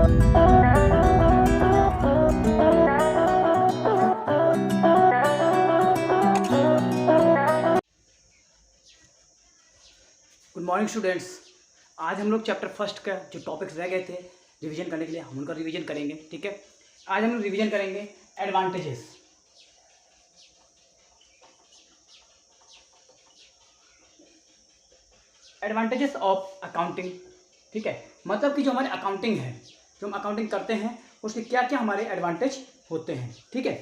Good morning students. आज हम लोग चैप्टर फर्स्ट का जो टॉपिक्स रह गए थे रिवीजन करने के लिए हम उनका रिवीजन करेंगे। ठीक है, आज हम लोग रिवीजन करेंगे एडवांटेजेस ऑफ अकाउंटिंग। ठीक है, मतलब कि जो हमारे अकाउंटिंग है, जो हम अकाउंटिंग करते हैं उसके क्या क्या हमारे एडवांटेज होते हैं। ठीक है,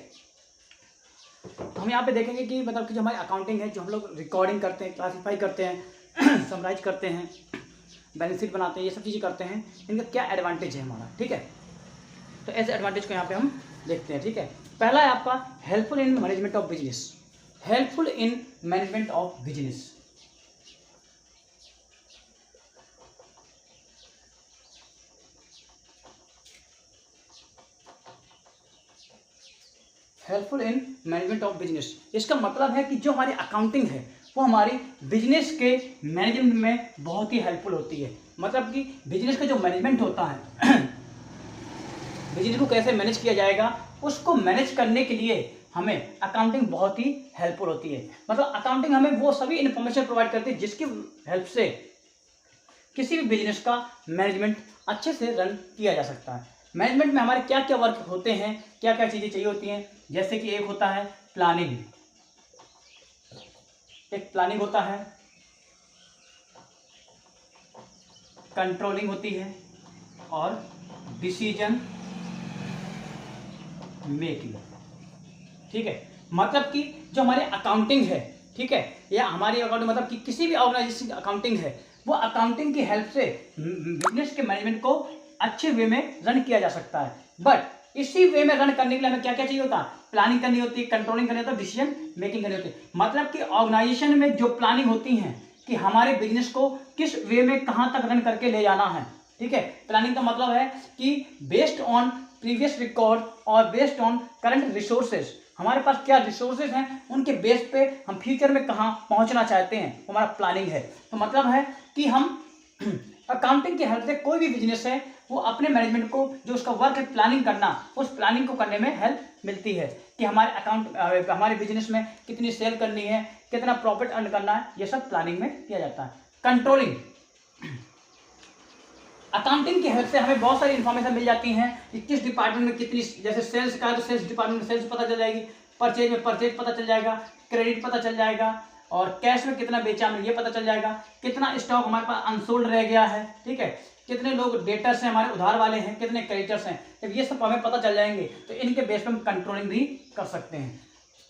हम यहाँ पे देखेंगे कि मतलब कि जो हमारी अकाउंटिंग है, जो हम लोग रिकॉर्डिंग करते हैं, क्लासीफाई करते हैं, समराइज करते हैं, बैलेंस शीट बनाते हैं, ये सब चीज़ें करते हैं, इनका क्या एडवांटेज है हमारा। ठीक है, तो ऐसे एडवांटेज को यहाँ पे हम देखते हैं। ठीक है, पहला है आपका helpful in management of business. Helpful in management of business, helpful in management of business. इसका मतलब है कि जो हमारी अकाउंटिंग है वो हमारी बिजनेस के मैनेजमेंट में बहुत ही हेल्पफुल होती है। मतलब कि बिजनेस का जो मैनेजमेंट होता है बिजनेस को कैसे मैनेज किया जाएगा, उसको मैनेज करने के लिए हमें अकाउंटिंग बहुत ही हेल्पफुल होती है। मतलब अकाउंटिंग हमें वो सभी इन्फॉर्मेशन प्रोवाइड करती है जिसकी हेल्प से किसी भी बिजनेस का मैनेजमेंट अच्छे से रन किया जा सकता है। मैनेजमेंट में हमारे क्या क्या वर्क होते हैं, क्या क्या चीज़ें चाहिए होती हैं, जैसे कि एक होता है प्लानिंग, एक प्लानिंग होता है, कंट्रोलिंग होती है और डिसीजन मेकिंग। ठीक है, मतलब कि जो हमारी अकाउंटिंग है, ठीक है, या हमारी अकाउंटिंग मतलब कि किसी भी ऑर्गेनाइजेशन की अकाउंटिंग है, वो अकाउंटिंग की हेल्प से बिजनेस के मैनेजमेंट को अच्छे वे में रन किया जा सकता है। बट इसी वे में रन करने के लिए हमें क्या क्या चाहिए होता है, प्लानिंग करनी होती है, कंट्रोलिंग करनी होती है, डिसीजन मेकिंग करनी होती है। मतलब कि ऑर्गेनाइजेशन में जो प्लानिंग होती है कि हमारे बिजनेस को किस वे में कहां तक रन करके ले जाना है। ठीक है, प्लानिंग का मतलब है कि बेस्ड ऑन प्रीवियस रिकॉर्ड और बेस्ड ऑन करंट रिसोर्सेज, हमारे पास क्या रिसोर्सेज हैं उनके बेस पे हम फ्यूचर में कहाँ पहुंचना चाहते हैं, हमारा प्लानिंग है। तो मतलब है कि हम अकाउंटिंग की हेल्प से कोई भी बिजनेस है वो अपने मैनेजमेंट को, जो उसका वर्क है प्लानिंग करना, उस प्लानिंग को करने में हेल्प मिलती है कि हमारे बिजनेस में कितनी सेल करनी है, कितना प्रॉफिट अर्न करना है, ये सब प्लानिंग में किया जाता है। कंट्रोलिंग, अकाउंटिंग की हेल्प से हमें बहुत सारी इन्फॉर्मेशन मिल जाती हैं कि किस डिपार्टमेंट में कितनी, जैसे सेल्स का है तो सेल्स डिपार्टमेंट में सेल्स पता चल जाएगी, परचेज में परचेज पता चल जाएगा, क्रेडिट पता चल जाएगा, और कैश में कितना बेचा हमने ये पता चल जाएगा, कितना स्टॉक हमारे पास अनसोल्ड रह गया है, ठीक है, कितने लोग डेटर्स हैं हमारे उधार वाले हैं, कितने क्रेडिटर्स हैं। जब ये सब हमें पता चल जाएंगे तो इनके बेस पर हम कंट्रोलिंग भी कर सकते हैं।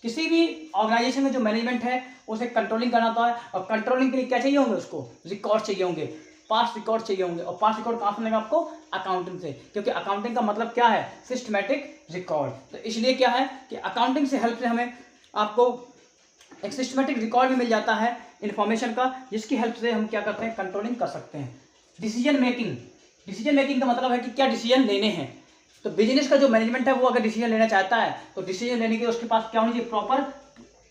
किसी भी ऑर्गेनाइजेशन में जो मैनेजमेंट है उसे कंट्रोलिंग करना होता है, और कंट्रोलिंग के लिए क्या चाहिए होंगे, उसको रिकॉर्ड चाहिए होंगे, पास्ट रिकॉर्ड चाहिए होंगे। और पास्ट रिकॉर्ड कहाँ से मिलेगा आपको, अकाउंटिंग से, क्योंकि अकाउंटिंग का मतलब क्या है, सिस्टमैटिक रिकॉर्ड। तो इसलिए क्या है कि अकाउंटिंग से हेल्प से हमें आपको एक सिस्टमैटिक रिकॉर्ड भी मिल जाता है इन्फॉर्मेशन का, जिसकी हेल्प से हम क्या करते हैं, कंट्रोलिंग कर सकते हैं। डिसीजन मेकिंग, डिसीजन मेकिंग का मतलब है कि क्या डिसीजन लेने हैं। तो बिजनेस का जो मैनेजमेंट है वो अगर डिसीजन लेना चाहता है तो डिसीजन लेने के उसके पास क्या होना चाहिए,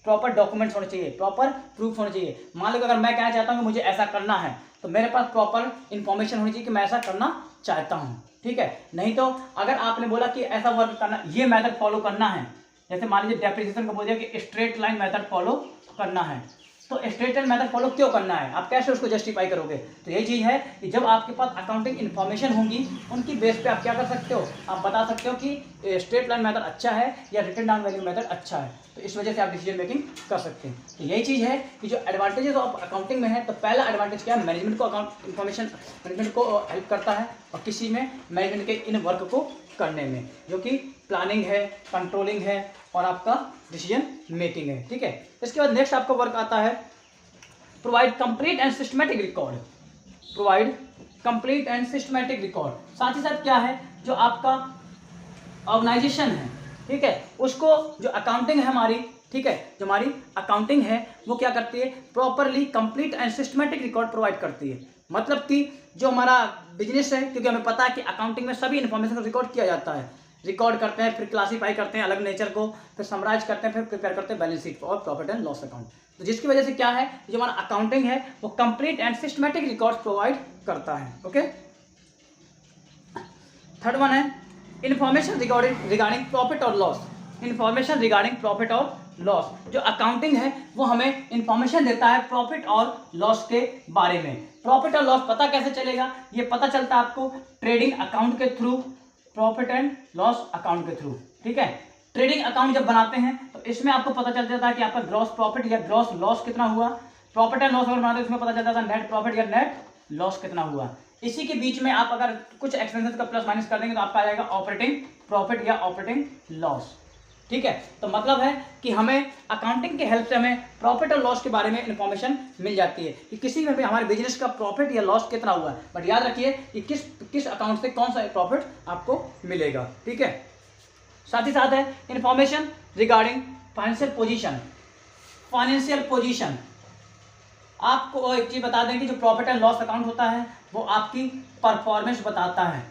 प्रॉपर डॉक्यूमेंट्स होने चाहिए, प्रॉपर प्रूफ होने चाहिए। मान लो अगर मैं कहना चाहता हूँ कि मुझे ऐसा करना है तो मेरे पास प्रॉपर इन्फॉर्मेशन होनी चाहिए कि मैं ऐसा करना चाहता हूँ। ठीक है, नहीं तो अगर आपने बोला कि ऐसा वर्क करना, ये मेथड फॉलो करना है, जैसे मान लीजिए डेप्रिसिएशन को बोल दिया कि स्ट्रेट लाइन मेथड फॉलो करना है, तो स्ट्रेट लाइन मेथड फॉलो क्यों करना है, आप कैसे उसको जस्टिफाई करोगे। तो यही चीज़ है कि जब आपके पास अकाउंटिंग इन्फॉर्मेशन होंगी उनकी बेस पे आप क्या कर सकते हो, आप बता सकते हो कि स्ट्रेट लाइन मेथड अच्छा है या रिटन डाउन वैल्यू मेथड अच्छा है। तो इस वजह से आप डिसीजन मेकिंग कर सकते हैं। तो यही चीज़ है कि जो एडवांटेजेस ऑफ अकाउंटिंग में है, तो पहला एडवांटेज क्या है, मैनेजमेंट को, अकाउंट इन्फॉर्मेशन मैनेजमेंट को हेल्प करता है, और किसी में मैनेजमेंट के इन वर्क को करने में, जो कि प्लानिंग है, कंट्रोलिंग है और आपका डिसीजन मेकिंग है। ठीक है, इसके बाद नेक्स्ट आपका वर्क आता है provide complete and systematic record. Provide complete and systematic record, साथ ही साथ क्या है, जो आपका ऑर्गेनाइजेशन है, ठीक है, उसको जो अकाउंटिंग है हमारी, ठीक है, जो हमारी अकाउंटिंग है वो क्या करती है, properly complete and systematic record provide करती है। मतलब कि जो हमारा बिजनेस है, क्योंकि हमें पता है कि अकाउंटिंग में सभी इन्फॉर्मेशन को रिकॉर्ड किया जाता है, रिकॉर्ड करते हैं, फिर क्लासीफाई करते हैं अलग नेचर को, फिर समराइज करते हैं, फिर प्रिपेयर करते हैं बैलेंस शीट और प्रॉफिट एंड लॉस अकाउंट। तो जिसकी वजह से क्या है, जो हमारा अकाउंटिंग है वो complete and systematic record provide करता है। ओके, थर्ड वन है इंफॉर्मेशन रिगार्डिंग प्रॉफिट और लॉस। इंफॉर्मेशन रिगार्डिंग प्रॉफिट और लॉस, जो अकाउंटिंग है वो हमें इंफॉर्मेशन देता है प्रॉफिट और लॉस के बारे में। प्रॉफिट और लॉस पता कैसे चलेगा, ये पता चलता है आपको ट्रेडिंग अकाउंट के through, profit and loss account के थ्रू। ठीक है, ट्रेडिंग अकाउंट जब बनाते हैं तो इसमें आपको पता चल जाता है कि आपका ग्रॉस प्रॉफिट या ग्रॉस लॉस कितना हुआ। प्रॉफिट एंड लॉस अगर बनाते हैं इसमें पता चल जाता है नेट प्रॉफिट या नेट लॉस कितना हुआ। इसी के बीच में आप अगर कुछ एक्सपेंसेस का प्लस माइनस कर देंगे तो आपका आ जाएगा ऑपरेटिंग प्रॉफिट या ऑपरेटिंग लॉस। ठीक है, तो मतलब है कि हमें अकाउंटिंग के हेल्प से हमें प्रॉफिट और लॉस के बारे में इंफॉर्मेशन मिल जाती है कि किसी में भी हमारे बिजनेस का प्रॉफिट या लॉस कितना हुआ है। बट याद रखिए कि किस अकाउंट से कौन सा प्रॉफिट आपको मिलेगा। ठीक है, साथ ही साथ है information regarding financial position. Financial position आपको एक चीज बता दें कि जो प्रॉफिट एंड लॉस अकाउंट होता है वो आपकी परफॉर्मेंस बताता है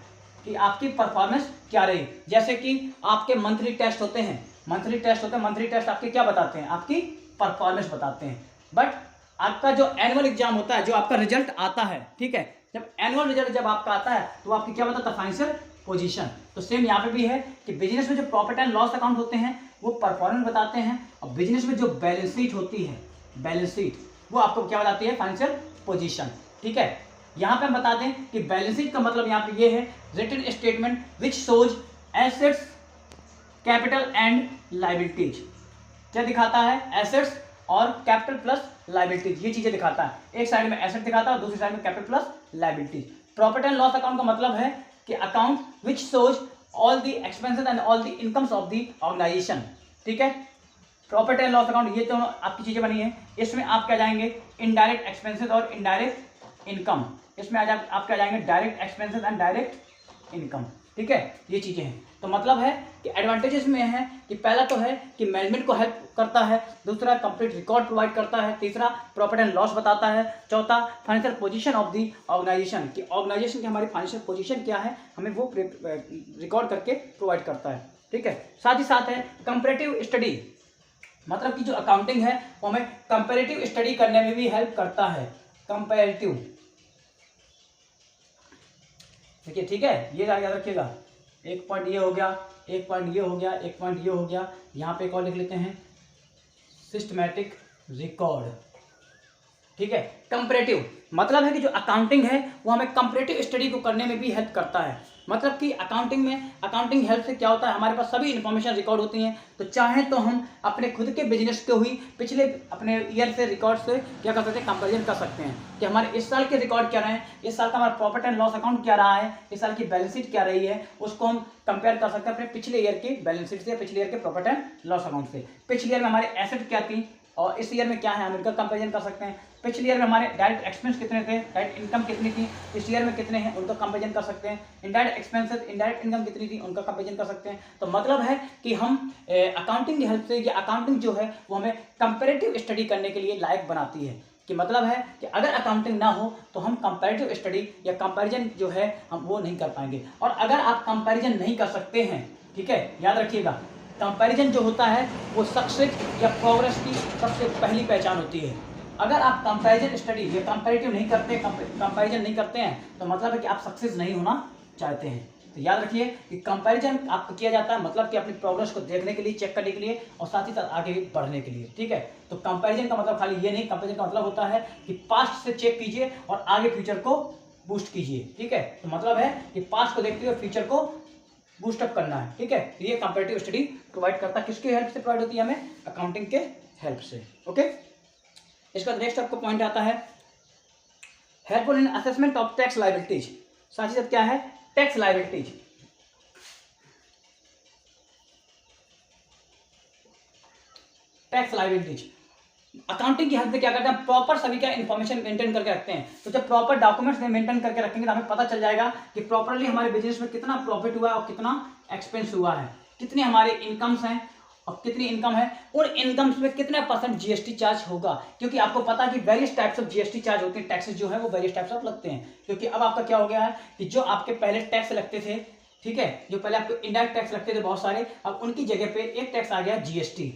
कि आपकी परफॉर्मेंस क्या रही। जैसे कि आपके मंथली टेस्ट होते हैं, मंथली टेस्ट आपके क्या बताते हैं, आपकी परफॉर्मेंस बताते हैं। बट आपका जो एनुअल एग्जाम होता है, जो आपका रिजल्ट आता है, ठीक है, जब एनुअल रिजल्ट जब आपका आता है तो आपकी क्या बताता है, फाइनेंशियल पोजीशन। तो सेम यहाँ पे भी है कि बिजनेस में जो प्रॉफिट एंड लॉस अकाउंट होते हैं वो परफॉर्मेंस बताते हैं, और बिजनेस में जो बैलेंस शीट होती है, बैलेंस शीट वो आपको क्या बताती है, फाइनेंशियल पोजीशन। ठीक है, यहाँ पे हम बता दें कि बैलेंस शीट का मतलब यहाँ पे ये है written statement which shows assets, capital and liabilities. क्या दिखाता है, एसेट्स और कैपिटल प्लस लायबिलिटीज, ये चीजें दिखाता है। एक साइड में एसेट दिखाता है और दूसरी साइड में capital plus liabilities. Profit and loss account का मतलब है कि account which shows all the expenses and all the incomes of the organisation. ठीक है, प्रॉफिट एंड लॉस अकाउंट ये दोनों आपकी चीजें बनी है। इसमें आप क्या जाएंगे, इनडायरेक्ट एक्सपेंसेस और इनडायरेक्ट इनकम। इसमें आप क्या जाएंगे, direct expenses and direct income. ठीक है, ये चीजें हैं। तो मतलब है कि एडवांटेजेस में है कि पहला तो है कि मैनेजमेंट को हेल्प करता है, दूसरा कंप्लीट रिकॉर्ड प्रोवाइड करता है, तीसरा प्रॉफिट एंड लॉस बताता है, चौथा financial position of the organisation कि ऑर्गेनाइजेशन की हमारी फाइनेंशियल पोजीशन क्या है, हमें वो रिकॉर्ड करके प्रोवाइड करता है। ठीक है, साथ ही साथ है कंपैरेटिव स्टडी, मतलब कि जो अकाउंटिंग है वो हमें कंपैरेटिव स्टडी करने में भी हेल्प करता है। कंपैरेटिव, देखिए, ठीक है, ये याद रखिएगा। एक पॉइंट ये हो गया, एक पॉइंट ये हो गया, एक पॉइंट ये हो गया। यहाँ पे एक और लिख लेते हैं, सिस्टमैटिक रिकॉर्ड। ठीक है, कंपैरेटिव मतलब है कि जो अकाउंटिंग है वो हमें कंपैरेटिव स्टडी को करने में भी हेल्प करता है। मतलब कि अकाउंटिंग हेल्प से क्या होता है, हमारे पास सभी इन्फॉर्मेशन रिकॉर्ड होती हैं। तो चाहे तो हम अपने खुद के बिजनेस को ही पिछले अपने ईयर से रिकॉर्ड से क्या कर सकते हैं, कंपैरिजन कर सकते हैं कि हमारे इस साल के रिकॉर्ड क्या रहे हैं, इस साल का हमारा प्रॉफिट एंड लॉस अकाउंट क्या रहा है, इस साल की बैलेंस शीट क्या रही है, उसको हम कंपेयर कर सकते हैं अपने पिछले ईयर की बैलेंस शीट से, पिछले ईयर के प्रॉफिट एंड लॉस अकाउंट से। पिछले ईयर में हमारे एसेट क्या थी और इस ईयर में क्या है, हम इनका कंपेरिजन कर सकते हैं। पिछले ईयर में हमारे डायरेक्ट एक्सपेंस कितने थे, डायरेक्ट इनकम कितनी थी, इस ईयर में कितने हैं, उनका कंपेरिजन कर सकते हैं। इनडायरेक्ट एक्सपेंसेस, इनडायरेक्ट इनकम कितनी थी, उनका कंपेरिजन कर सकते हैं। तो मतलब है कि हम अकाउंटिंग की हेल्प से, ये अकाउंटिंग जो है वो हमें कंपैरेटिव स्टडी करने के लिए लायक बनाती है। कि मतलब है कि अगर अकाउंटिंग ना हो तो हम कंपैरेटिव स्टडी या कंपैरिजन जो है हम वो नहीं कर पाएंगे। और अगर आप कंपैरिजन नहीं कर सकते हैं, ठीक है, याद रखिएगा, कंपैरिजन जो होता है वो सक्सेस या प्रोग्रेस की सबसे पहली पहचान होती है। अगर आप कंपैरिजन स्टडी या कंपैरेटिव नहीं करते, कंपैरिजन नहीं करते हैं, तो मतलब है कि आप सक्सेस नहीं होना चाहते हैं। तो याद रखिए कि कंपैरिजन आपको किया जाता है मतलब कि अपनी प्रोग्रेस को देखने के लिए, चेक करने के लिए और साथ ही साथ आगे बढ़ने के लिए। ठीक है, तो कंपैरिजन का मतलब खाली ये नहीं, कंपैरिजन का मतलब होता है कि पास्ट से चेक कीजिए और आगे फ्यूचर को बूस्ट कीजिए। ठीक है, तो मतलब है कि पास्ट को देखते हुए फ्यूचर को बूस्टअप करना है। ठीक है, ये कंपैरेटिव स्टडी प्रोवाइड करता है, किसकी हेल्प से प्रोवाइड होती है, हमें अकाउंटिंग के हेल्प से। ओके, इसका नेक्स्ट आपको पॉइंट आता है helpful in assessment of tax liabilities. साथ ही साथ क्या है, tax liabilities. Tax liabilities accounting की हेल्प से क्या करते हैं, प्रॉपर सभी का इन्फॉर्मेशन मेंटेन करके रखते हैं। तो जब प्रॉपर डॉक्यूमेंट्स मेंटेन करके रखेंगे तो हमें पता चल जाएगा कि प्रॉपरली हमारे बिजनेस में कितना प्रॉफिट हुआ है और कितना एक्सपेंस हुआ है, कितनी हमारे इनकम्स हैं और कितनी इनकम है, उन इनकम्स में कितना % जीएसटी चार्ज होगा। क्योंकि आपको पता है कि various types of GST charge होते हैं, टैक्सेस जो है वो वेरियस टाइप्स ऑफ लगते हैं। क्योंकि अब आपका क्या हो गया है कि जो आपके पहले टैक्स लगते थे, ठीक है, जो पहले आपको इनडायरेक्ट टैक्स लगते थे बहुत सारे, अब उनकी जगह पे एक टैक्स आ गया जीएसटी।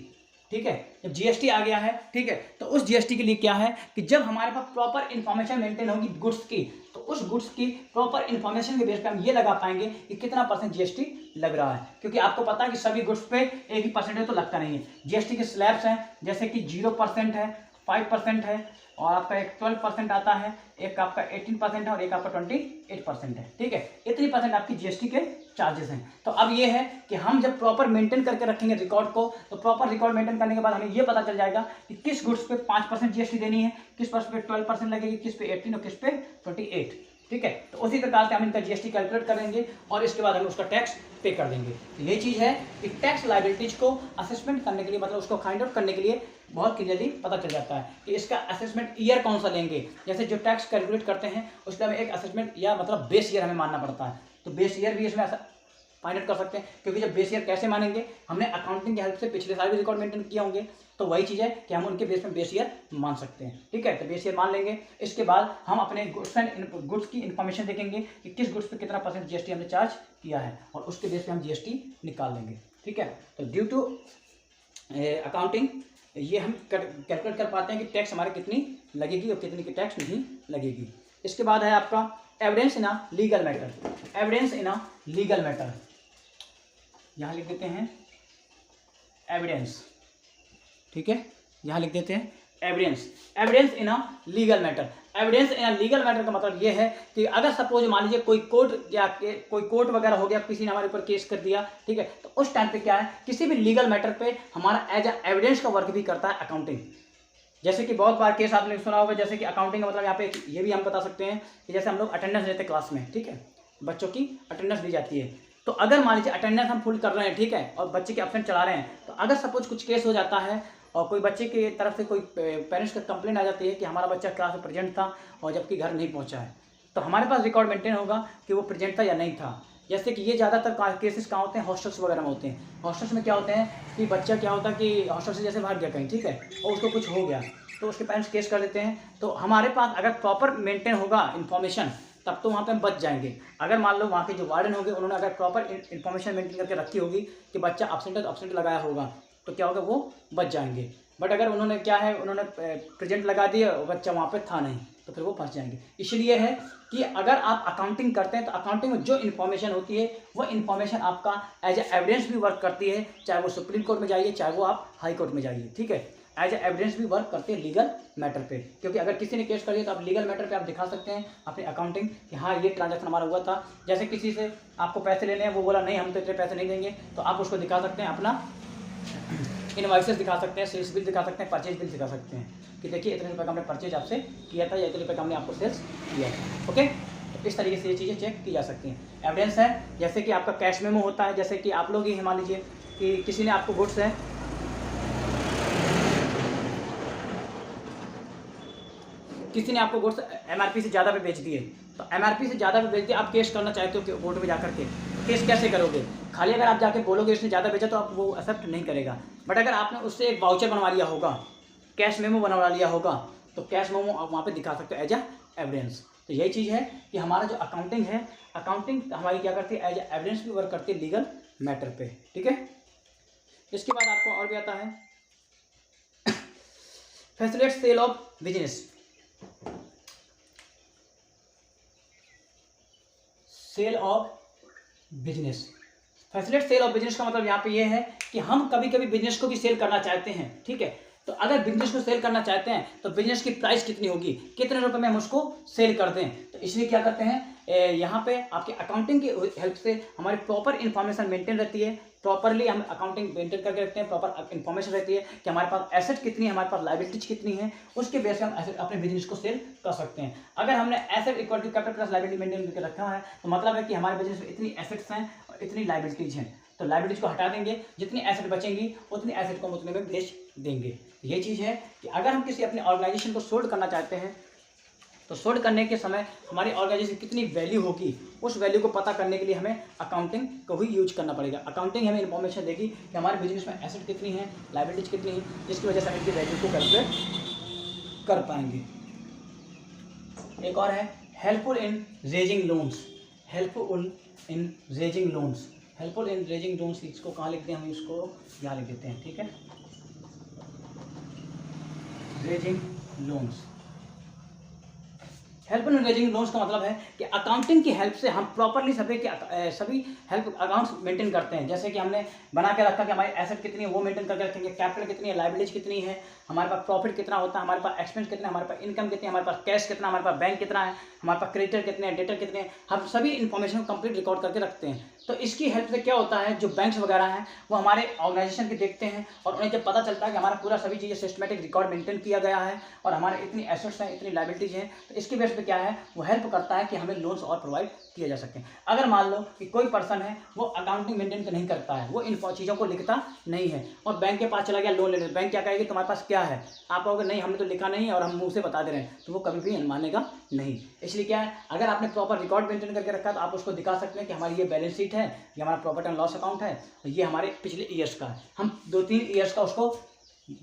ठीक है, जब जीएसटी आ गया है, ठीक है, तो उस जीएसटी के लिए क्या है कि जब हमारे पास प्रॉपर इन्फॉर्मेशन मेंटेन होगी गुड्स की, तो उस गुड्स की प्रॉपर इन्फॉर्मेशन के बेस पे हम ये लगा पाएंगे कि कितना % जीएसटी लग रहा है, क्योंकि आपको पता है कि सभी गुड्स पे एक ही परसेंटेज तो लगता नहीं है। जीएसटी के स्लैब्स हैं, जैसे कि 0% है, 5% है, और आपका एक 12% आता है, एक आपका 18% है और एक आपका 28% है, ठीक है। इतनी % आपकी जीएसटी के चार्जेस हैं। तो अब ये है कि हम जब प्रॉपर मेंटेन करके रखेंगे रिकॉर्ड को, तो प्रॉपर रिकॉर्ड मेंटेन करने के बाद हमें ये पता चल जाएगा कि किस गुड्स पे 5% जीएसटी देनी है, किस पर 12% लगेगी, किस पे 18 और किस पे 28, ठीक है। तो उसी प्रकार से हम इनका जीएसटी कैलकुलेट करेंगे और इसके बाद हम उसका टैक्स पे कर देंगे। तो ये चीज़ है कि टैक्स लायबिलिटीज को असेसमेंट करने के लिए, मतलब उसको फाइंड आउट करने के लिए बहुत क्लियरली पता चल जाता है कि इसका असेसमेंट ईयर कौन सा लेंगे। जैसे जो टैक्स कैलकुलेट करते हैं उसका हमें एक असेसमेंट या मतलब बेस ईयर हमें मानना पड़ता है, तो बेस ईयर भी इसमें फाइंड आउट कर सकते हैं, क्योंकि जब बेस ईयर कैसे मानेंगे, हमने अकाउंटिंग की हेल्प से पिछले साल भी रिकॉर्ड मेंटेन किए होंगे, तो वही चीज़ है कि हम उनके बेस में बेस ईयर मान सकते हैं, ठीक है। तो बेस ईयर मान लेंगे, इसके बाद हम अपने गुड्स की इन्फॉर्मेशन देखेंगे कि किस गुड्स पे कितना % जीएसटी हमने चार्ज किया है, और उसके बेस पे हम जीएसटी निकाल लेंगे, ठीक है। तो ड्यू टू अकाउंटिंग ये हम कैलकुलेट कर पाते हैं कि टैक्स हमारे कितनी लगेगी और कितनी की टैक्स नहीं लगेगी। इसके बाद है आपका evidence in a legal matter. Evidence in a legal matter, यहाँ लिख देते हैं एविडेंस, ठीक है, यहाँ लिख देते हैं evidence. Evidence in a legal matter. Evidence in a legal matter का मतलब ये है कि अगर सपोज मान लीजिए कोई कोर्ट वगैरह हो गया, किसी ने हमारे ऊपर केस कर दिया, ठीक है, तो उस टाइम पे क्या है, किसी भी लीगल मैटर पे हमारा एज अ एविडेंस का वर्क भी करता है अकाउंटिंग। जैसे कि बहुत बार केस आपने सुना होगा, जैसे कि अकाउंटिंग का मतलब यहाँ पे ये भी हम बता सकते हैं कि जैसे हम लोग अटेंडेंस लेते हैं क्लास में, ठीक है, बच्चों की अटेंडेंस ली जाती है, तो अगर मान लीजिए अटेंडेंस हम फुल कर रहे हैं, ठीक है, और बच्चे के एब्सेंट चला रहे हैं, तो अगर सपोज कुछ केस हो जाता है और कोई बच्चे की तरफ से कोई पेरेंट्स का कंप्लेंट आ जाती है कि हमारा बच्चा क्लास में प्रेजेंट था और जबकि घर नहीं पहुंचा है, तो हमारे पास रिकॉर्ड मेंटेन होगा कि वो प्रेजेंट था या नहीं था। जैसे कि ये ज़्यादातर केसेस कहाँ होते हैं, हॉस्टल्स वगैरह में होते हैं। हॉस्टल्स में क्या होते हैं कि बच्चा क्या होता है कि हॉस्टल से जैसे भाग गया कहीं, ठीक है, और उसको कुछ हो गया, तो उसके पेरेंट्स केस कर देते हैं। तो हमारे पास अगर प्रॉपर मेंटेन होगा इन्फॉर्मेशन, तब तो वहाँ पे हम बच जाएंगे। अगर मान लो वहाँ के जो वार्डन होंगे उन्होंने अगर प्रॉपर इन्फॉर्मेशन मेंटेन करके रखी होगी कि बच्चा एब्सेंट है तो एब्सेंट लगाया होगा, तो क्या होगा, वो बच जाएंगे। बट अगर उन्होंने क्या है, उन्होंने प्रेजेंट लगा दिया और बच्चा वहाँ पे था नहीं, तो फिर वो फंस जाएंगे। इसलिए है कि अगर आप अकाउंटिंग करते हैं तो अकाउंटिंग में जो इन्फॉर्मेशन होती है वो इन्फॉर्मेशन आपका एज ए एविडेंस भी वर्क करती है, चाहे वो सुप्रीम कोर्ट में जाइए, चाहे वो आप हाई कोर्ट में जाइए, ठीक है, एज ए एविडेंस भी वर्क करते हैं लीगल मैटर पे। क्योंकि अगर किसी ने केस कर दिया तो आप लीगल मैटर पे आप दिखा सकते हैं अपनी अकाउंटिंग कि हाँ ये ट्रांजैक्शन हमारा हुआ था। जैसे किसी से आपको पैसे लेने हैं, वो बोला नहीं हम तो इतने पैसे नहीं देंगे, तो आप उसको दिखा सकते हैं, अपना इनवॉइसेस दिखा सकते हैं, सेल्स बिल दिखा सकते हैं, परचेज बिल दिखा सकते हैं कि देखिए इतने रुपये का हमने परचेज आपसे किया था या इतने रुपये का हमने आपको सेल्स किया था। ओके, तो इस तरीके से ये चीज़ें चेक की जा सकती हैं। एविडेंस है जैसे कि आपका कैश मेमो होता है, जैसे कि आप लोग ही मान लीजिए कि किसी ने आपको गुड्स है, किसी ने आपको गुड्स एमआरपी से ज़्यादा पे बेच दिए, तो एमआरपी से ज़्यादा पे बेच दिए, आप केस करना चाहते हो कोर्ट में जाकर के, केस कैसे करोगे? खाली अगर आप जाके बोलोगे इसने ज़्यादा बेचा तो आप वो एक्सेप्ट नहीं करेगा। बट अगर आपने उससे एक वाउचर बनवा लिया होगा, कैश मेमो बनवा लिया होगा, तो कैश मेमो आप वहाँ पे दिखा सकते हो एज अ एविडेंस। तो यही चीज़ है कि हमारा जो अकाउंटिंग है, अकाउंटिंग हमारी क्या करती है, एज अ एविडेंस भी वर्क करती है लीगल मैटर पे, ठीक है। इसके बाद आपको और भी आता है facilitate sale of business. Sale of business, facilitate sale of business का मतलब यहाँ पे ये है कि हम कभी कभी बिजनेस को भी सेल करना चाहते हैं, ठीक है। तो अगर बिजनेस को सेल करना चाहते हैं तो बिजनेस की प्राइस कितनी होगी, कितने रुपए में हम उसको सेल करते हैं। तो इसलिए क्या करते हैं, यहाँ पे आपके अकाउंटिंग की हेल्प से हमारी प्रॉपर इन्फॉर्मेशन मेंटेन रहती है, प्रॉपरली हम अकाउंटिंग मेंटेन करके रखते हैं, प्रॉपर इन्फॉर्मेशन रहती है कि हमारे पास एसेट कितनी है, हमारे पास लायबिलिटीज कितनी है, उसके बेस पे हम एसेट अपने बिजनेस को सेल कर सकते हैं। अगर हमने asset equal to capital plus liability maintain करके रखा है तो मतलब है कि हमारे बिजनेस में इतनी एसेट्स हैं और इतनी लायबिलिटीज हैं, तो लायबिलिटीज को हटा देंगे, जितनी एसेट बचेंगी उतनी एसेट को हम उतने में बेच देंगे। ये चीज़ है कि अगर हम किसी अपने ऑर्गेनाइजेशन को सोल्ड करना चाहते हैं तो सोल्ड करने के समय हमारी ऑर्गेनाइजेशन कितनी वैल्यू होगी, उस वैल्यू को पता करने के लिए हमें अकाउंटिंग को ही यूज करना पड़ेगा। अकाउंटिंग हमें इन्फॉर्मेशन देगी कि हमारे बिजनेस में एसेट कितनी है, लायबिलिटीज कितनी है, जिसकी वजह से हम इनकी वैल्यू को कैलकुलेट कर पाएंगे। एक और है helpful in raising loans. Helpful in raising loans, helpful in raising loans, इसको कहाँ लिखते हैं हम, इसको यहाँ लिख देते हैं, ठीक है। Raising loans. Help in raising loans का मतलब है कि अकाउंटिंग की हेल्प से हम प्रॉपरली सभी हेल्प अकाउंट्स मेंटेन करते हैं। जैसे कि हमने बना के रखा कि हमारी एसेट कितनी है वो मेंटेन करके रखेंगे, कैपिटल कितनी है, लायबिलिटीज कितनी है, हमारे पास प्रॉफिट कितना होता है, हमारे पास एक्सपेंस कितना है, हमारे पास इनकम कितनी है, हमारे पास कैश कितना, हमारे पास बैंक कितना है, हमारे पास क्रेडिटर कितने हैं, डेटर कितने हैं, हम सभी इन्फॉर्मेशन कंप्लीट रिकॉर्ड करके रखते हैं। तो इसकी हेल्प से क्या होता है, जो बैंक्स वगैरह हैं वो हमारे ऑर्गेनाइजेशन के देखते हैं और उन्हें जब पता चलता है कि हमारा पूरा सभी चीज़ें सिस्टमेटिक रिकॉर्ड मेंटेन किया गया है और हमारे इतनी एसेट्स हैं, इतनी लायबिलिटीज हैं, तो इसकी बेस पे क्या है वो हेल्प करता है कि हमें लोन्स और प्रोवाइड किए जा सकें। अगर मान लो कि कोई पर्सन है वो अकाउंटिंग मेंटेन नहीं करता है, वो इन चीज़ों को लिखता नहीं है और बैंक के पास चला गया लोन लेने, बैंक क्या कहेगी तुम्हारे पास क्या है, आप कहोगे नहीं हमने तो लिखा नहीं है और हम मुंह से बता दे रहे हैं, तो वो कभी भी मानेगा नहीं। इसलिए क्या है, अगर आपने प्रॉपर रिकॉर्ड मेंटेन करके रखा है तो आप उसको दिखा सकते हैं कि हमारी ये बैलेंस शीट है, ये हमारा प्रॉफिट एंड लॉस अकाउंट है, ये हमारे पिछले ईयर्स का है। हम 2-3 ईयर्स का उसको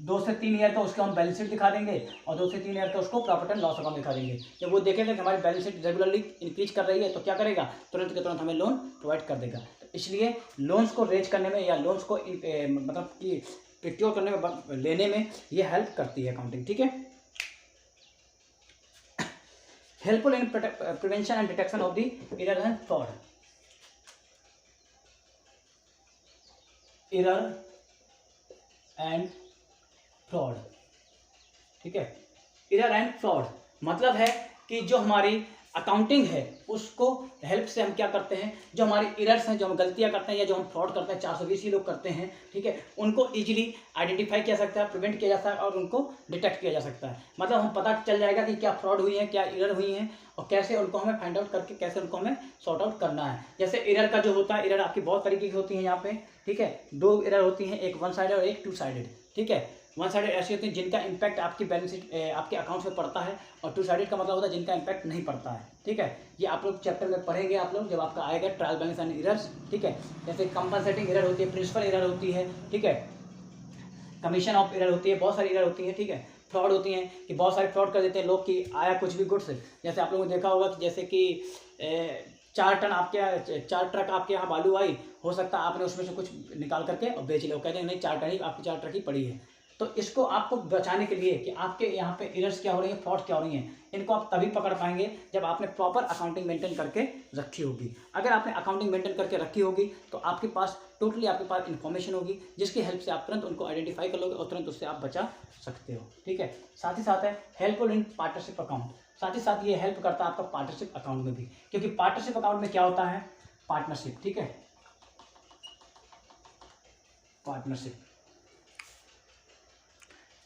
2 से 3 ईयर का उसको हम बैलेंस शीट दिखा देंगे और 2 से 3 ईयर का उसको प्रॉफिट एंड लॉस अकाउंट दिखा देंगे। जब वो देखेगा कि हमारी बैलेंस शीट रेगुलरली इंक्रीज कर रही है तो क्या करेगा, तुरंत के तुरंत हमें लोन प्रोवाइड कर देगा। तो इसलिए लोन्स को रेज करने में या लोन्स को मतलब कि प्रिक्योर करने में, लेने में ये हेल्प करती है अकाउंटिंग। ठीक है, helpful in prevention and detection of the error and fraud. Error and fraud, ठीक है, एरर एंड फ्रॉड मतलब है कि जो हमारी अकाउंटिंग है उसको हेल्प से हम क्या करते हैं, जो हमारी एरर्स हैं, जो हम गलतियां करते हैं या जो हम फ्रॉड करते हैं, 420 ही लोग करते हैं, ठीक है, उनको इजीली आइडेंटिफाई किया सकता है, प्रिवेंट किया जा सकता है और उनको डिटेक्ट किया जा सकता है। मतलब हम पता चल जाएगा कि क्या फ्रॉड हुई है, क्या एरर हुई है और कैसे उनको हमें फाइंड आउट करके कैसे उनको हमें सॉर्ट आउट करना है। जैसे एरर का जो होता है, एरर आपकी बहुत तरीके की होती है यहाँ पे, ठीक है, 2 एरर होती हैं, एक 1 साइडेड और एक 2 साइडेड। ठीक है, 1 साइडेड ऐसी होती है जिनका इम्पैक्ट आपकी बैलेंस शीट आपके अकाउंट्स में पड़ता है और 2 साइडेड का मतलब होता है जिनका इम्पैक्ट नहीं पड़ता है। ठीक है, ये आप लोग चैप्टर में पढ़ेंगे, आप लोग जब आपका आएगा ट्रायल बैलेंस एंड एरर्स। ठीक है, जैसे कंपनसेटिंग एरर होती है, प्रिंसिपल एरर होती है, ठीक है, कमीशन ऑफ एरर होती है, बहुत सारी एरर होती है। ठीक है, फ्रॉड होती हैं कि बहुत सारे फ्रॉड कर देते हैं लोग कि आया कुछ भी गुड्स, जैसे आप लोगों ने देखा होगा कि जैसे कि 4 टन आपके 4 ट्रक आपके यहाँ बालू आई, हो सकता है आपने उसमें से कुछ निकाल करके और बेच लो, कहते हैं नहीं 4 टन ही आपकी 4 ट्रक ही पड़ी है। तो इसको आपको बचाने के लिए कि आपके यहाँ पे एरर्स क्या हो रही है, फ्रॉड क्या हो रही हैं, इनको आप तभी पकड़ पाएंगे जब आपने प्रॉपर अकाउंटिंग मेंटेन करके रखी होगी। अगर आपने अकाउंटिंग मेंटेन करके रखी होगी तो आपके पास टोटली आपके पास इन्फॉर्मेशन होगी जिसकी हेल्प से आप तुरंत उनको आइडेंटिफाई कर लोगे और तुरंत उससे आप बचा सकते हो। ठीक है, साथ ही साथ है हेल्पफुल इन पार्टनरशिप अकाउंट, साथ ही साथ ये हेल्प करता है आपका पार्टनरशिप अकाउंट में भी, क्योंकि पार्टनरशिप अकाउंट में क्या होता है, पार्टनरशिप। ठीक है,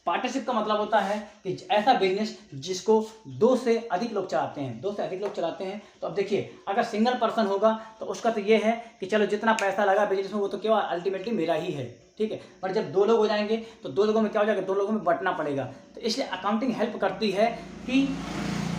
पार्टनरशिप का मतलब होता है कि ऐसा बिजनेस जिसको 2 से अधिक लोग चलाते हैं, 2 से अधिक लोग चलाते हैं। तो अब देखिए, अगर सिंगल पर्सन होगा तो उसका तो ये है कि चलो जितना पैसा लगा बिजनेस में वो तो क्या अल्टीमेटली मेरा ही है। ठीक है, पर जब 2 लोग हो जाएंगे तो 2 लोगों में क्या हो जाएगा, 2 लोगों में बंटना पड़ेगा। तो इसलिए अकाउंटिंग हेल्प करती है कि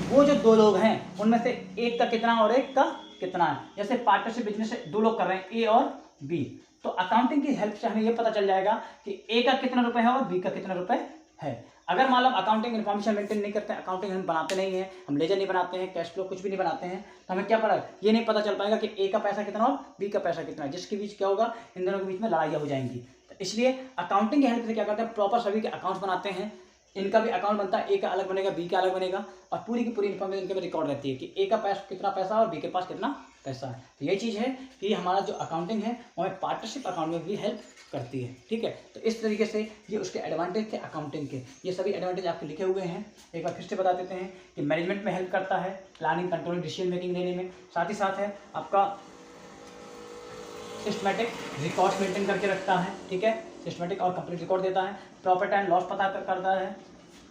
वो जो 2 लोग हैं उनमें से एक का कितना और एक का कितना है। जैसे पार्टनरशिप बिजनेस 2 लोग कर रहे हैं, ए और बी, तो अकाउंटिंग की हेल्प से हमें यह पता चल जाएगा कि ए का कितना रुपए है और बी का कितना रुपए है। अगर मान लो अकाउंटिंग इन्फॉर्मेशन मेंटेन नहीं करते हैं, अकाउंटिंग हम बनाते नहीं है, हम लेजर नहीं बनाते हैं, कैश फ्लो कुछ भी नहीं बनाते हैं, तो हमें क्या पता, ये नहीं पता चल पाएगा कि ए का पैसा कितना और बी का पैसा कितना है, जिसके बीच क्या होगा, इन दोनों के बीच में लड़ाइयाँ हो जाएंगी। तो इसलिए अकाउंटिंग की हेल्प से क्या करते हैं, प्रॉपर सभी के अकाउंट्स बनाते हैं, इनका भी अकाउंट बनता है, ए का अलग बनेगा, बी का अलग बनेगा और पूरी की पूरी इन्फॉर्मेशन इनके में रिकॉर्ड रहती है कि ए का पैसा कितना पैसा और बी के पास कितना पैसा है। तो ये चीज़ है कि हमारा जो अकाउंटिंग है वो हमें पार्टनरशिप अकाउंट में भी हेल्प करती है। ठीक है, तो इस तरीके से ये उसके एडवांटेज थे अकाउंटिंग के, ये सभी एडवांटेज आपके लिखे हुए हैं। एक बार फिर से बता देते हैं कि मैनेजमेंट में हेल्प करता है, प्लानिंग कंट्रोलिंग डिसीजन मेकिंग लेने में, साथ ही साथ है आपका सिस्टमेटिक रिकॉर्ड मेंटेन करके रखता है। ठीक है, सिस्टमेटिक और कंप्लीट रिकॉर्ड देता है, प्रॉफिट एंड लॉस पता करता है,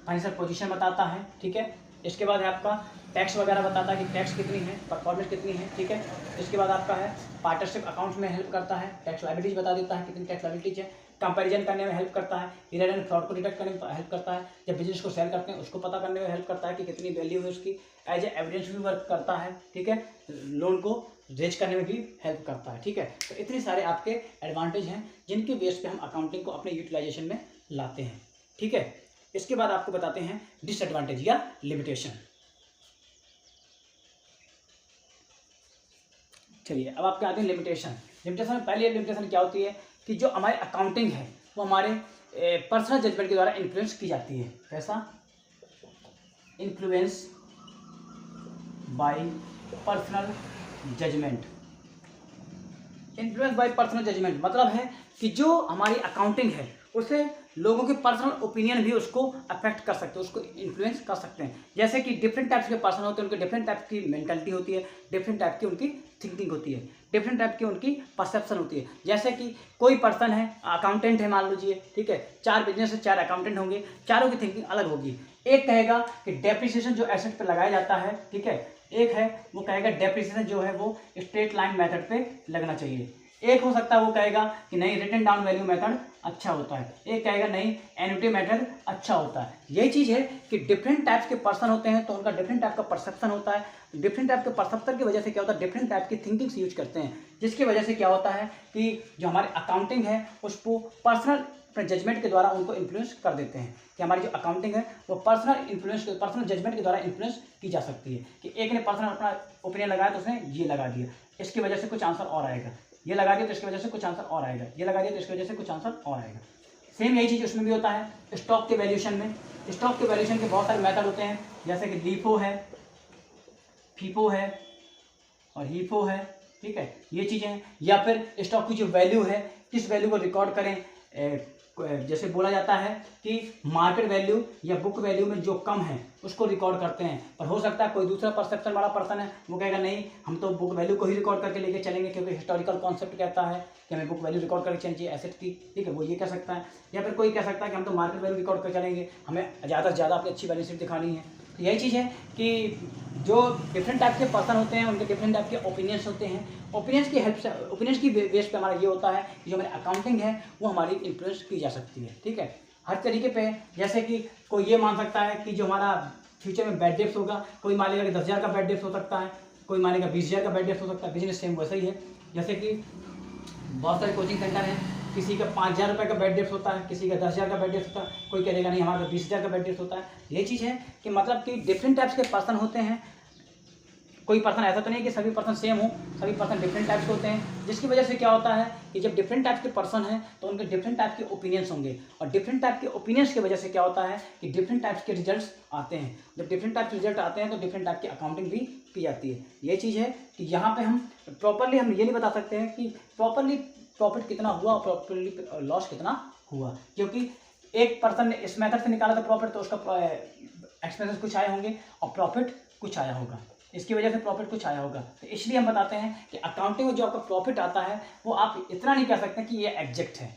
फाइनेंशियल पोजीशन बताता है। ठीक है, इसके बाद है आपका टैक्स वगैरह बताता है कि टैक्स कितनी है, परफॉर्मेंस कितनी है। ठीक है, इसके बाद आपका है पार्टनरशिप अकाउंट में हेल्प करता है, टैक्स लायबिलिटीज बता देता है कितनी टैक्स लायबिलिटीज है, कंपैरिजन करने में हेल्प करता है, एरर एंड फ्रॉड को डिटेक्ट करने में हेल्प करता है, जब बिजनेस को सेल करते हैं उसको पता करने में हेल्प करता है कि कितनी वैल्यू है उसकी, एज ए एविडेंस भी वर्क करता है। ठीक है, लोन को रेज करने में भी हेल्प करता है। ठीक है, तो इतने सारे आपके एडवांटेज हैं जिनके बेस पे हम अकाउंटिंग को अपने यूटिलाइजेशन में लाते हैं। ठीक है, इसके बाद आपको बताते हैं डिसएडवांटेज या लिमिटेशन। चलिए अब आपके आते हैं लिमिटेशन। लिमिटेशन में पहले लिमिटेशन क्या होती है कि जो हमारी अकाउंटिंग है वो हमारे पर्सनल जजमेंट के द्वारा इन्फ्लुएंस की जाती है। कैसा? Influence by personal judgement. Influence by personal judgement मतलब है कि जो हमारी अकाउंटिंग है उसे लोगों के पर्सनल ओपिनियन भी उसको अफेक्ट कर सकते हैं, उसको इन्फ्लुएंस कर सकते हैं। जैसे कि डिफरेंट टाइप्स के पर्सन होते हैं, उनके डिफरेंट टाइप की मेंटालिटी होती है, डिफरेंट टाइप की उनकी थिंकिंग होती है, डिफरेंट टाइप की उनकी परसेप्शन होती है। जैसे कि कोई पर्सन है, अकाउंटेंट है मान लीजिए, ठीक है, 4 बिजनेस से 4 अकाउंटेंट होंगे, चारों की थिंकिंग अलग होगी। एक कहेगा कि डेप्रिसिएशन जो एसेट पे लगाया जाता है, ठीक है, एक है वो कहेगा डेप्रिसिएशन जो है वो स्ट्रेट लाइन मेथड पे लगना चाहिए। एक हो सकता है वो कहेगा कि नहीं रिटन डाउन वैल्यू मेथड अच्छा होता है, एक कहेगा नहीं एन्युटी मेथड अच्छा होता है। यही चीज़ है कि डिफरेंट टाइप्स के पर्सन होते हैं तो उनका डिफरेंट टाइप का परसेप्शन होता है। डिफरेंट टाइप के परसेप्शन की वजह से क्या होता है, डिफरेंट टाइप की थिंकिंग्स यूज करते हैं, जिसकी वजह से क्या होता है कि जो हमारी अकाउंटिंग है उसको पर्सनल अपने जजमेंट के द्वारा उनको इन्फ्लुएंस कर देते हैं कि हमारी जो अकाउंटिंग है वो पर्सनल जजमेंट के द्वारा इन्फ्लुएंस की जा सकती है। कि एक ने पर्सनल अपना ओपिनियन लगाया तो उसने ये लगा दिया, इसकी वजह से कुछ आंसर और आएगा, ये लगा दिया तो इसकी वजह से कुछ आंसर और आएगा, ये लगा दिया तो इसकी वजह से कुछ आंसर और आएगा। सेम यही चीज़ उसमें भी होता है स्टॉक के वैल्यूएशन में। स्टॉक के वैल्यूएशन के बहुत सारे मेथड होते हैं, जैसे कि लीफो है, फीफो है और हीफो है, ठीक है, ये चीज़ें हैं। या फिर स्टॉक की जो वैल्यू है किस वैल्यू को रिकॉर्ड करें, जैसे बोला जाता है कि मार्केट वैल्यू या बुक वैल्यू में जो कम है उसको रिकॉर्ड करते हैं। पर हो सकता है कोई दूसरा परसेप्शन वाला पर्सन है, वो कहेगा नहीं हम तो बुक वैल्यू को ही रिकॉर्ड करके लेके चलेंगे क्योंकि हिस्टोरिकल कॉन्सेप्ट कहता है कि हमें बुक वैल्यू रिकॉर्ड करके चलनी चाहिए एसेट की, ठीक है, वो ये कह सकता है। या फिर कोई कह सकता है कि हम तो मार्केट वैल्यू रिकॉर्ड कर चलेंगे, हमें ज़्यादा से ज़्यादा अपनी अच्छी बैलेंस शीट दिखानी है। तो यही चीज़ है कि जो डिफरेंट टाइप के पर्सन होते हैं उनके डिफरेंट टाइप के ओपिनियंस होते हैं। ओपिनियंस की हेल्प से, ओपिनियंस की बेस पे हमारा ये होता है कि जो हमारी अकाउंटिंग है वो हमारी इन्फ्लुएंस की जा सकती है, ठीक है, हर तरीके पे। जैसे कि कोई ये मान सकता है कि जो हमारा फ्यूचर में बैड डेप्स होगा, कोई मानेगा कि 10,000 का बैड डेप्स हो सकता है, कोई मानेगा 20,000 का बैड डेप्स हो सकता है। बिजनेस सेम वैसा ही है, जैसे कि बहुत सारे कोचिंग सेंटर हैं, किसी का 5,000 रुपये का बैड डेप्स होता है, किसी का 10,000 का बैड डेप्स होता है, कोई कहेगा नहीं हमारा 20,000 का बैड डेप्स होता है। ये चीज़ है कि मतलब कि डिफरेंट टाइप्स के पर्सन होते हैं। कोई पर्सन ऐसा तो नहीं कि सभी पर्सन सेम हो, सभी पर्सन डिफरेंट टाइप्स के होते हैं, जिसकी वजह से क्या होता है कि जब डिफरेंट टाइप्स के पर्सन हैं तो उनके डिफरेंट टाइप के ओपिनियंस होंगे, और डिफरेंट टाइप के ओपिनियंस की वजह से क्या होता है कि डिफरेंट टाइप्स के रिजल्ट्स आते हैं। जब डिफरेंट टाइप के रिजल्ट आते हैं तो डिफरेंट टाइप की अकाउंटिंग भी की जाती है। ये चीज़ है कि यहाँ पे हम प्रॉपरली हम ये नहीं बता सकते हैं कि प्रॉपरली प्रॉफिट कितना हुआ और प्रॉपरली लॉस कितना हुआ, क्योंकि एक पर्सन ने इस मेथड से निकाला था प्रॉफिट तो उसका एक्सपेंसेस कुछ आए होंगे और प्रॉफिट कुछ आया होगा, इसकी वजह से प्रॉफिट कुछ आया होगा। तो इसलिए हम बताते हैं कि अकाउंटिंग में जो आपका प्रॉफिट आता है वो आप इतना नहीं कह सकते कि ये एग्जैक्ट है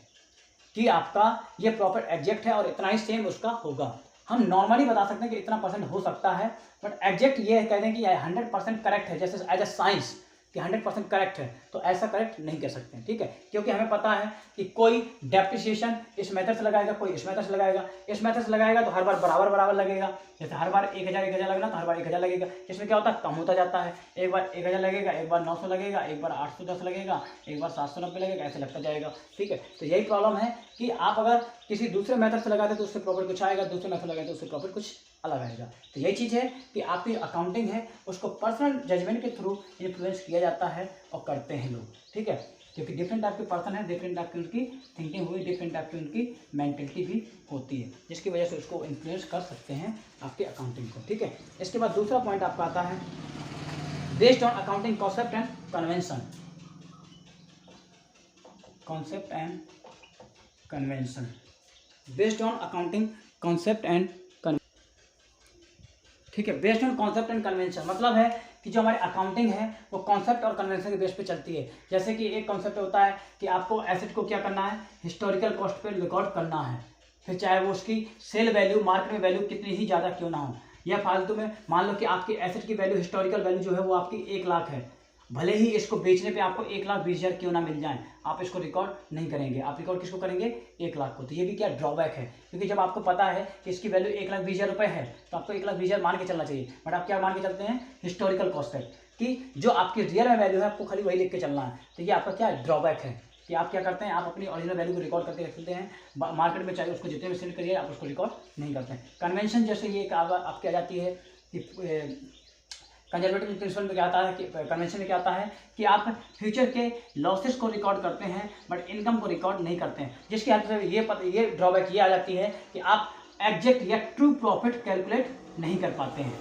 कि आपका ये प्रॉफिट एग्जैक्ट है और इतना ही सेम उसका होगा। हम नॉर्मली बता सकते हैं कि इतना % हो सकता है, बट एग्जैक्ट ये कह दें कि 100% करेक्ट है, जैसे एज अ साइंस कि 100% करेक्ट है, तो ऐसा करेक्ट नहीं कर सकते, ठीक है, क्योंकि हमें पता है कि कोई डेप्रिसिएशन इस मेथड से लगाएगा, कोई इस मेथड से लगाएगा। इस मेथड से लगाएगा तो हर बार बराबर लगेगा, जैसे हर बार 1,000 लगना तो हर बार 1,000 लगेगा। इसमें क्या होता है कम होता जाता है, एक बार 1,000 लगेगा, एक बार 900 लगेगा, एक बार 810 लगेगा, एक बार 790 लगेगा, ऐसे लगता जाएगा, ठीक है। तो यही प्रॉब्लम है कि आप अगर किसी दूसरे मेथड से लगाते तो उससे प्रॉफिट कुछ आएगा, दूसरे मेथड लगाते तो उससे प्रॉफिट कुछ अलग आएगा। तो यही चीज़ है कि आपकी अकाउंटिंग है उसको पर्सनल जजमेंट के थ्रू इन्फ्लुएंस किया जाता है और करते हैं लोग, ठीक है, क्योंकि डिफरेंट टाइप के पर्सन है, डिफरेंट टाइप की उनकी थिंकिंग हुई, डिफरेंट टाइप की उनकी मेंटलिटी भी होती है, जिसकी वजह से उसको इन्फ्लुएंस कर सकते हैं आपके अकाउंटिंग को, ठीक है। इसके बाद दूसरा पॉइंट आपका आता है based on accounting concept and convention. Concept and convention, based on accounting concept and, ठीक है, based on concept and convention मतलब है कि जो हमारी अकाउंटिंग है वो कॉन्सेप्ट और कन्वेंशन के बेस पे चलती है। जैसे कि एक कॉन्सेप्ट होता है कि आपको एसेट को क्या करना है, हिस्टोरिकल कॉस्ट पे रिकॉर्ड करना है, फिर चाहे वो उसकी सेल वैल्यू मार्केट में वैल्यू कितनी ही ज़्यादा क्यों ना हो, या फालतू में मान लो कि आपकी एसेट की वैल्यू हिस्टोरिकल वैल्यू जो है वो आपकी 1 लाख है, भले ही इसको बेचने पे आपको 1,20,000 क्यों ना मिल जाए, आप इसको रिकॉर्ड नहीं करेंगे। आप रिकॉर्ड किसको करेंगे, 1 लाख को। तो ये भी क्या ड्रॉबैक है, क्योंकि जब आपको पता है कि इसकी वैल्यू 1,20,000 रुपये है तो आपको 1,20,000 मान के चलना चाहिए, बट आप क्या मान के चलते हैं, हिस्टोरिकल कॉस्ट है, कि जो आपकी रियल में वैल्यू है आपको खाली वही लिख के चलना है। तो ये आपका क्या ड्रॉबैक है कि आप क्या करते हैं, आप अपनी ओरिजिनल वैल्यू को रिकॉर्ड करके रखते हैं, मार्केट में चाहे उसको जितने भी सेल करिए आप उसको रिकॉर्ड नहीं करते हैं। कन्वेंशन जैसे ये आपकी आ जाती है कंजर्वेटिव प्रिंसिपल में क्या आता है कि कन्वेंशन में क्या आता है कि आप फ्यूचर के लॉसेस को रिकॉर्ड करते हैं बट इनकम को रिकॉर्ड नहीं करते हैं, जिसकी हेल्प से ये ड्रॉबैक ये आ जाती है कि आप एग्जैक्ट या ट्रू प्रॉफिट कैलकुलेट नहीं कर पाते हैं,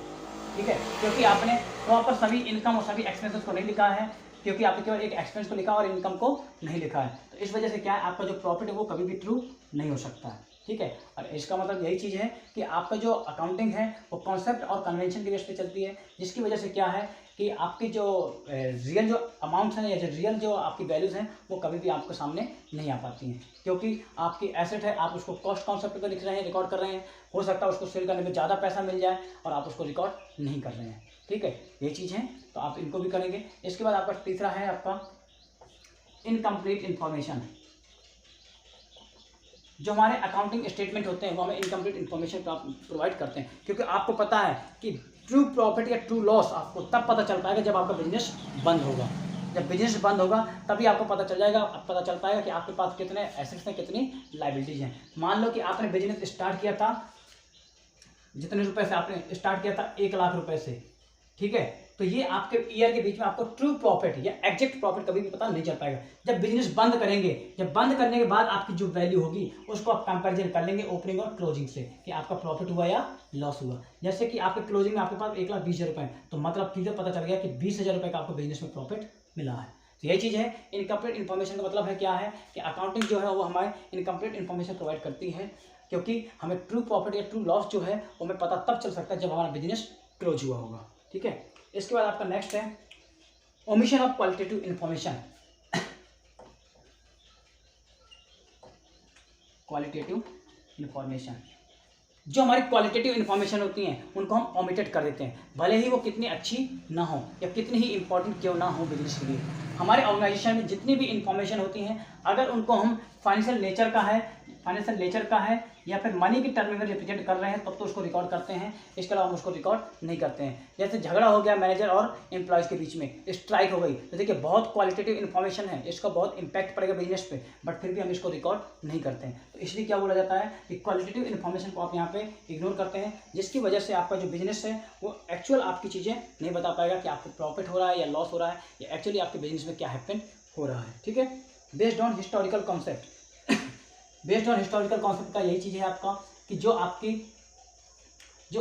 ठीक है, क्योंकि आपने प्रॉपर सभी इनकम और सभी एक्सपेंसेस को नहीं लिखा है, क्योंकि आपने केवल एक एक्सपेंस को लिखा और इनकम को नहीं लिखा है। तो इस वजह से क्या है, आपका जो प्रॉफिट है वो कभी भी ट्रू नहीं हो सकता है, ठीक है। और इसका मतलब यही चीज़ है कि आपका जो अकाउंटिंग है वो कॉन्सेप्ट और कन्वेंशन के बेस पे चलती है, जिसकी वजह से क्या है कि आपकी जो रियल जो अमाउंट्स हैं या जो रियल जो आपकी वैल्यूज़ हैं वो कभी भी आपके सामने नहीं आ पाती हैं, क्योंकि आपकी एसेट है, आप उसको कॉस्ट कॉन्सेप्ट पर लिख रहे हैं, रिकॉर्ड कर रहे हैं, हो सकता है उसको सेल करने में ज़्यादा पैसा मिल जाए और आप उसको रिकॉर्ड नहीं कर रहे हैं, ठीक है, ये चीज़ है, तो आप इनको भी करेंगे। इसके बाद आपका तीसरा है आपका इनकम्प्लीट इन्फॉर्मेशन। जो हमारे अकाउंटिंग स्टेटमेंट होते हैं वो हमें इनकम्प्लीट इन्फॉर्मेशन प्रोवाइड करते हैं, क्योंकि आपको पता है कि ट्रू प्रॉफिट या ट्रू लॉस आपको तब पता चल पाएगा जब आपका बिजनेस बंद होगा। जब बिजनेस बंद होगा तभी आपको पता चल पाएगा कि आपके पास कितने एसेट्स हैं, कितनी लायबिलिटीज हैं। मान लो कि आपने बिजनेस स्टार्ट किया था, जितने रुपए से आपने स्टार्ट किया था 1 लाख रुपए से, ठीक है, तो ये आपके ईयर के बीच में आपको ट्रू प्रॉफिट या एग्जैक्ट प्रॉफिट कभी भी पता नहीं चल पाएगा। जब बिजनेस बंद करेंगे, जब बंद करने के बाद आपकी जो वैल्यू होगी उसको आप कंपैरिजन कर लेंगे ओपनिंग और क्लोजिंग से कि आपका प्रॉफिट हुआ या लॉस हुआ। जैसे कि आपके क्लोजिंग में आपके पास 1,20,000 रुपए, तो मतलब क्लियर पता चल गया कि 20,000 रुपए का आपको बिजनेस में प्रॉफिट मिला है। तो यही चीज़ है इनकम्प्लीट इन्फॉर्मेशन का मतलब है क्या है कि अकाउंटिंग जो है वो हमारे इनकम्प्लीट इन्फॉर्मेशन प्रोवाइड करती है, क्योंकि हमें ट्रू प्रॉफिट या ट्रू लॉस जो है वो हमें पता तब चल सकता है जब हमारा बिजनेस क्लोज हुआ होगा, ठीक है। इसके बाद आपका नेक्स्ट है omission of qualitative information. Qualitative information, जो हमारी क्वालिटेटिव इन्फॉर्मेशन होती हैं उनको हम ओमिटेड कर देते हैं, भले ही वो कितनी अच्छी ना हो या कितनी ही इंपॉर्टेंट क्यों ना हो बिजनेस के लिए। हमारे ऑर्गेनाइजेशन में जितनी भी इंफॉर्मेशन होती हैं, अगर उनको हम फाइनेंशियल नेचर का है या फिर मनी की टर्म में रिप्रेजेंट कर रहे हैं तब तो उसको रिकॉर्ड करते हैं, इसके अलावा हम उसको रिकॉर्ड नहीं करते हैं। जैसे झगड़ा हो गया मैनेजर और एम्प्लॉयज़ के बीच में, स्ट्राइक हो गई, तो देखिए बहुत क्वालिटेटिव इन्फॉर्मेशन है, इसका बहुत इंपैक्ट पड़ेगा बिजनेस पे, बट फिर भी हम इसको रिकॉर्ड नहीं करते हैं। तो इसलिए क्या बोला जाता है कि क्वालिटेटिव इन्फॉर्मेशन को आप यहाँ पे इग्नोर करते हैं, जिसकी वजह से आपका जो बिजनेस है वो एक्चुअल आपकी चीज़ें नहीं बता पाएगा कि आपको प्रॉफिट हो रहा है या लॉस हो रहा है या एक्चुअली आपके बिजनेस में क्या हैपन हो रहा है, ठीक है। Based on historical concept, based on historical concept का यही चीज़ है आपका कि जो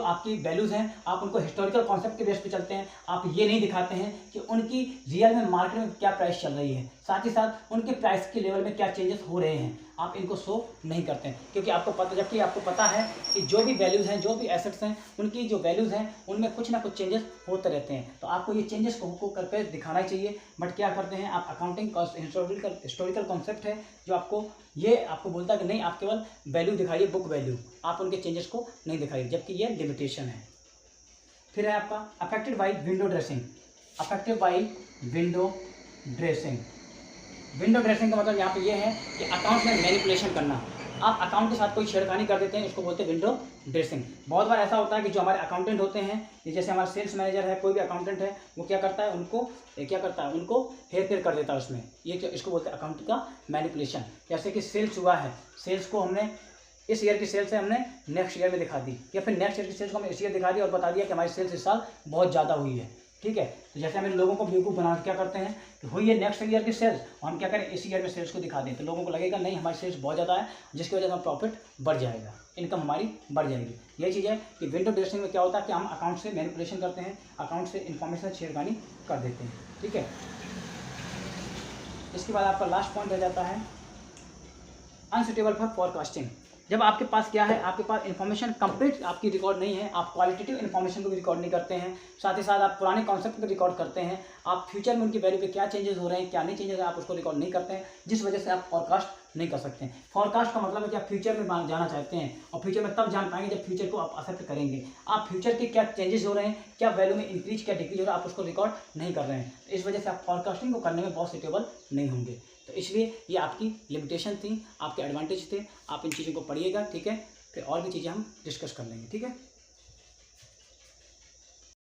आपकी वैल्यूज़ हैं आप उनको हिस्टोरिकल कॉन्सेप्ट के बेस पे चलते हैं। आप ये नहीं दिखाते हैं कि उनकी रियल में मार्केट में क्या प्राइस चल रही है, साथ ही साथ उनके प्राइस के लेवल में क्या चेंजेस हो रहे हैं, आप इनको शो नहीं करते हैं, क्योंकि जबकि आपको पता है कि जो भी वैल्यूज़ हैं, जो भी एसेट्स हैं, उनकी जो वैल्यूज़ हैं उनमें कुछ ना कुछ चेंजेस होते रहते हैं। तो आपको ये चेंजेस को करके दिखाना चाहिए, बट क्या करते हैं आप, अकाउंटिंग हिस्टोरिकल कॉन्सेप्ट है जो आपको बोलता है कि नहीं आप केवल वैल्यू दिखाइए, बुक वैल्यू, आप उनके चेंजेस को नहीं दिखाइए, जबकि ये लिमिटेशन है। फिर है आपका affected by window dressing. Affected by window dressing, window dressing का मतलब यहाँ पे ये है कि अकाउंट में मैनिपुलेशन करना। आप अकाउंट के साथ कोई छेड़खानी कर देते हैं, इसको बोलते हैं विंडो ड्रेसिंग। बहुत बार ऐसा होता है कि जो हमारे अकाउंटेंट होते हैं, ये जैसे हमारा सेल्स मैनेजर है, कोई भी अकाउंटेंट है, वो क्या करता है उनको हेर फेर कर देता है उसमें, इसको बोलते हैं अकाउंट का मैनिपुलेशन। जैसे कि सेल्स हुआ है, सेल्स को हमने इस ईयर की सेल्स है हमने नेक्स्ट ईयर में दिखा दी, या फिर नेक्स्ट ईयर की सेल्स को हमने इस ईयर दिखा दी और बता दिया कि हमारी सेल्स इस साल बहुत ज़्यादा हुई है, ठीक है। तो जैसे हमें लोगों को बेवकूफ़ बना क्या करते हैं कि हुई है नेक्स्ट ईयर की सेल्स और हम क्या करें इस ईयर में सेल्स को दिखा दें, तो लोगों को लगेगा नहीं हमारी सेल्स बहुत ज़्यादा है, जिसकी वजह से हम प्रॉफिट बढ़ जाएगा, इनकम हमारी बढ़ जाएगी। यही चीज़ है कि विंडो ड्रेसिंग में क्या होता है कि हम अकाउंट से मैनिपुलेशन करते हैं, अकाउंट से इन्फॉर्मेशन छेड़खानी कर देते हैं, ठीक है। इसके बाद आपका लास्ट पॉइंट रह जाता है अनसुटेबल फॉर फॉरकास्टिंग। जब आपके पास क्या है, आपके पास इन्फॉर्मेशन कंप्लीट आपकी रिकॉर्ड नहीं है, आप क्वालिटेटिव इन्फॉर्मेशन को भी रिकॉर्ड नहीं करते हैं, साथ ही साथ आप पुराने कॉन्सेप्ट को रिकॉर्ड करते हैं, आप फ्यूचर में उनकी वैल्यू पे क्या चेंजेस हो रहे हैं, क्या नहीं चेंजेस है, आप उसको रिकॉर्ड नहीं करते हैं, जिस वजह से आप फॉरकास्ट नहीं कर सकते हैं। फॉरकास्ट का मतलब है कि आप फ्यूचर में जाना चाहते हैं और फ्यूचर में तब जान पाएंगे जब फ्यूचर को आप एक्सेप्ट करेंगे। आप फ्यूचर के क्या चेंजेस हो रहे हैं, क्या वैल्यू में इंक्रीज क्या डिक्रीज हो रहा है, आप उसको रिकॉर्ड नहीं कर रहे हैं, तो इस वजह से आप फॉरकास्टिंग को करने में बहुत सुटेबल नहीं होंगे। तो इसलिए ये आपकी लिमिटेशन थी, आपके एडवांटेज थे, आप इन चीज़ों को पढ़िएगा, ठीक है। फिर और भी चीज़ें हम डिस्कस कर लेंगे, ठीक है।